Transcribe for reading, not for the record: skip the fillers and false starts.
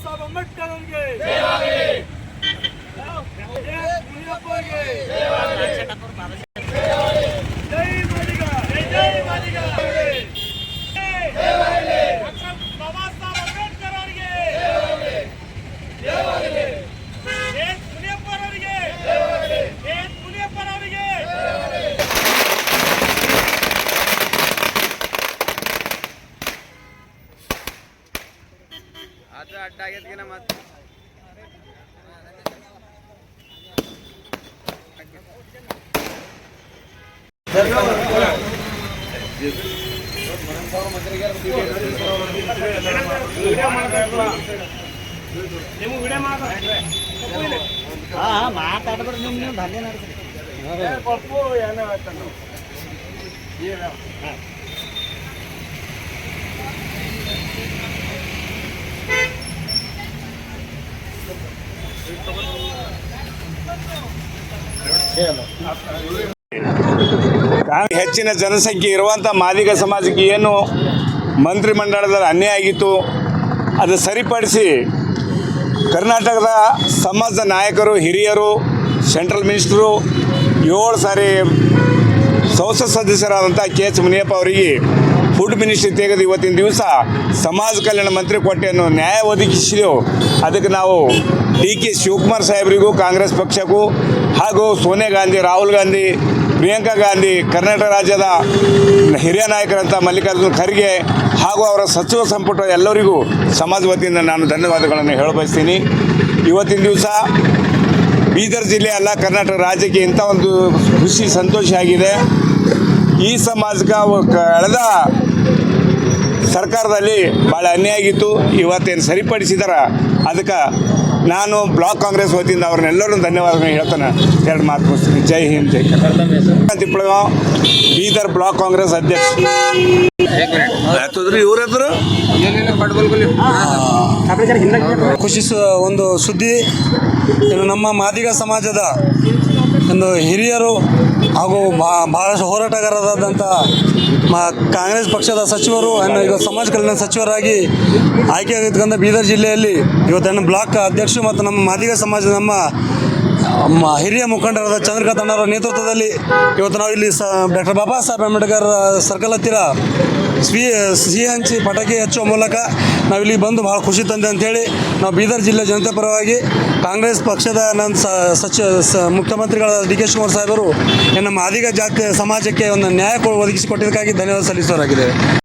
ಸಾಹೇಬ್ ಅಂಬೇಡ್ಕರ್ ಅವರಿಗೆ ಮುನಿಯಪ್ಪ ಅವರಿಗೆ ಜೈ ಮಾದಿಗ ಜೈ ಮಾದಿಗ ಬಾಬಾ ಸಾಹೇಬ್ ಅಂಬೇಡ್ಕರ್ ಅವರಿಗೆ ಮುನಿಯಪ್ಪ ಅವರಿಗೆ ಮುನಿಯಪ್ಪ ಅವರಿಗೆ ಅದು ಅಡ್ಡ ಆಗೈತಿನ ಮತ್ತೆ ಮಾತಾಡ್ಬಾರ್ದು ನೀವು ಧನ್ಯ ಹೆಚ್ಚಿನ ಜನಸಂಖ್ಯೆ ಇರುವಂಥ ಮಾದಿಗ ಸಮಾಜಕ್ಕೆ ಏನು ಮಂತ್ರಿಮಂಡಲದಲ್ಲಿ ಅನ್ಯಾಯ ಆಗಿತ್ತು ಅದು ಸರಿಪಡಿಸಿ ಕರ್ನಾಟಕದ ಸಮಾಜದ ನಾಯಕರು ಹಿರಿಯರು ಸೆಂಟ್ರಲ್ ಮಿನಿಸ್ಟರು 7 ಸಾರಿ ಸಂಸತ್ ಸದಸ್ಯರಾದಂಥ KH ಮುನಿಯಪ್ಪ ಅವರಿಗೆ ಫುಡ್ ಮಿನಿಸ್ಟ್ರಿ ತೆಗೆದು ಇವತ್ತಿನ ದಿವಸ ಸಮಾಜ ಕಲ್ಯಾಣ ಮಂತ್ರಿ ಕೊಟ್ಟೆಯನ್ನು ನ್ಯಾಯ ಒದಗಿಸಿದೆವು. ಅದಕ್ಕೆ ನಾವು DK ಶಿವಕುಮಾರ್ ಸಾಹೇಬರಿಗೂ ಕಾಂಗ್ರೆಸ್ ಪಕ್ಷಕ್ಕೂ ಹಾಗೂ ಸೋನಿಯಾ ಗಾಂಧಿ, ರಾಹುಲ್ ಗಾಂಧಿ, ಪ್ರಿಯಾಂಕಾ ಗಾಂಧಿ, ಕರ್ನಾಟಕ ರಾಜ್ಯದ ಹಿರಿಯ ನಾಯಕರಂಥ ಮಲ್ಲಿಕಾರ್ಜುನ ಖರ್ಗೆ ಹಾಗೂ ಅವರ ಸಚಿವ ಸಂಪುಟ ಎಲ್ಲರಿಗೂ ಸಮಾಜ ವತಿಯಿಂದ ನಾನು ಧನ್ಯವಾದಗಳನ್ನು ಹೇಳಬಯಸ್ತೀನಿ. ಇವತ್ತಿನ ದಿವಸ ಬೀದರ್ ಜಿಲ್ಲೆ ಅಲ್ಲ ಕರ್ನಾಟಕ ರಾಜ್ಯಕ್ಕೆ ಇಂಥ ಒಂದು ಖುಷಿ ಸಂತೋಷ ಆಗಿದೆ. ಈ ಸಮಾಜಕ್ಕೆ ಕಳೆದ ಸರ್ಕಾರದಲ್ಲಿ ಭಾಳ ಅನ್ಯಾಯ ಆಗಿತ್ತು. ಇವತ್ತೇನು ಸರಿಪಡಿಸಿದಾರ ಅದಕ್ಕೆ ನಾನು ಬ್ಲಾಕ್ ಕಾಂಗ್ರೆಸ್ ವತಿಯಿಂದ ಅವ್ರನ್ನೆಲ್ಲರೂ ಧನ್ಯವಾದಗಳನ್ನು ಹೇಳ್ತಾನೆ. 2 ಮಾತು ಮುಗಿಸ್ತೀನಿ. ಜೈ ಹಿಂದ್, ಜೈ ಕರ್ನಾಟಕ. ತಿಪ್ಪಳಗಾಂವ್ ಬೀದರ್ ಬ್ಲಾಕ್ ಕಾಂಗ್ರೆಸ್ ಅಧ್ಯಕ್ಷ. ಇವ್ರದ್ರು ಖುಷಿ ಒಂದು ಸುದ್ದಿ. ಇನ್ನು ನಮ್ಮ ಮಾದಿಗ ಸಮಾಜದ ಒಂದು ಹಿರಿಯರು ಹಾಗೂ ಬಹಳಷ್ಟು ಹೋರಾಟಗಾರರಾದಂಥ ಕಾಂಗ್ರೆಸ್ ಪಕ್ಷದ ಸಚಿವರು ಈಗ ಸಮಾಜ ಕಲ್ಯಾಣ ಸಚಿವರಾಗಿ ಆಯ್ಕೆಯಾಗಿರ್ತಕ್ಕಂಥ ಬೀದರ್ ಜಿಲ್ಲೆಯಲ್ಲಿ ಇವತ್ತು ಬ್ಲಾಕ್ ಅಧ್ಯಕ್ಷರು ಮತ್ತು ನಮ್ಮ ಮಾದಿಗ ಸಮಾಜದ ನಮ್ಮ ಹಿರಿಯ ಮುಖಂಡರಾದ ಚಂದ್ರಕಾಂತ್ ಅಣ್ಣವರ ನೇತೃತ್ವದಲ್ಲಿ ಇವತ್ತು ನಾವು ಇಲ್ಲಿ ಡಾಕ್ಟರ್ ಬಾಬಾ ಸಾಹೇಬ್ ಅಂಬೇಡ್ಕರ್ ಸರ್ಕಲ್ ಹತ್ತಿರ ಸಿಹಿ ಹಂಚಿ ಪಟಾಕಿ ಹಚ್ಚುವ ಮೂಲಕ ನಾವಿಲ್ಲಿ ಬಂದು ಭಾಳ ಖುಷಿ ತಂದೆ ಅಂಥೇಳಿ ನಾವು ಬೀದರ್ ಜಿಲ್ಲೆ ಜನತೆ ಪರವಾಗಿ ಕಾಂಗ್ರೆಸ್ ಪಕ್ಷದ ನನ್ನ ಮುಖ್ಯಮಂತ್ರಿಗಳಾದ DK ಶಿವಕುಮಾರ್ ಸಾಹೇಬರು ನಮ್ಮ ಮಾದಿಗ ಜಾತಿ ಸಮಾಜಕ್ಕೆ ಒಂದು ನ್ಯಾಯ ಒದಗಿಸಿಕೊಟ್ಟಿದ್ದಕ್ಕಾಗಿ ಧನ್ಯವಾದ ಸಲ್ಲಿಸೋರಾಗಿದೆ.